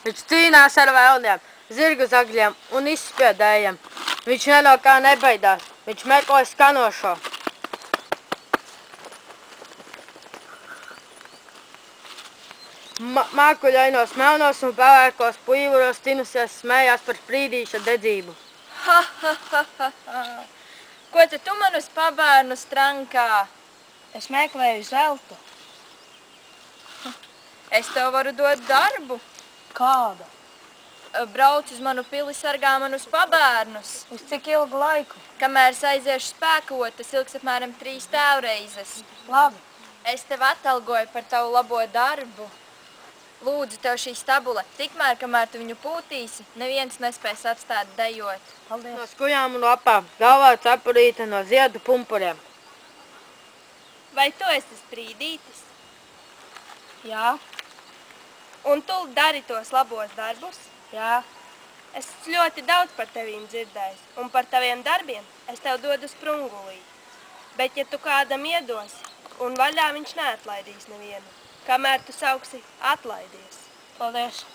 Viņš cīnās ar vēlniem, zirgu zagļiem un izspiedējiem. Viņš no kā nebaidās, viņš meklē skanošo. Mākuļainos melnos un pelēkos puīvuros tinusies smējās par sprīdīša dedzību. Ha, ha, ha, ha, ha. Ko te tu man uz pabērnu strankā? Es meklēju zeltu. Es tev varu dot darbu. Kāda? Brauc uz manu pili, sargā manus pabērnus. Uz cik ilgu laiku? Kamēr es aiziešu spēkot, tas ilgs apmēram 3 tēvreizes. Labi. Es tev atalgoju par tavu labo darbu. Lūdzu tev šī stabule, tikmēr, kamēr tu viņu pūtīsi, neviens nespēs atstāt dejot. Paldies. No skujām un lapām, galvā cepurīte no ziedu pumpuriem. Vai tu esi sprīdītis? Jā. Un tu dari tos labos darbus? Jā. Es ļoti daudz par tevīm dzirdējis, un par taviem darbiem es tev dodu sprungulī. Bet, ja tu kādam iedosi, un vaļā viņš neatlaidīs nevienu, kamēr tu sauksi atlaidies. Paldies.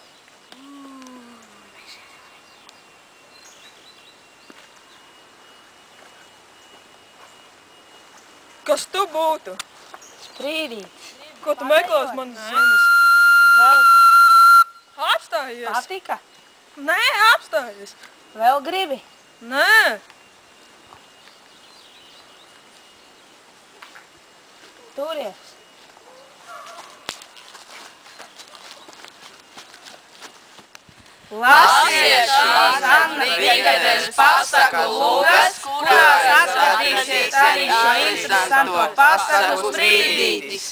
Kas tu būtu? Sprīdītis. Ko tu meklēs manas zemes? Zelta. Apstājies! Patika? Nē, apstājies! Vēl gribi? Nē! Turies. Lasiet šīs Anna Vigadenes pasaku lūgas, kurās atradīsiet arī šo interesanto pasaku Sprīdītis.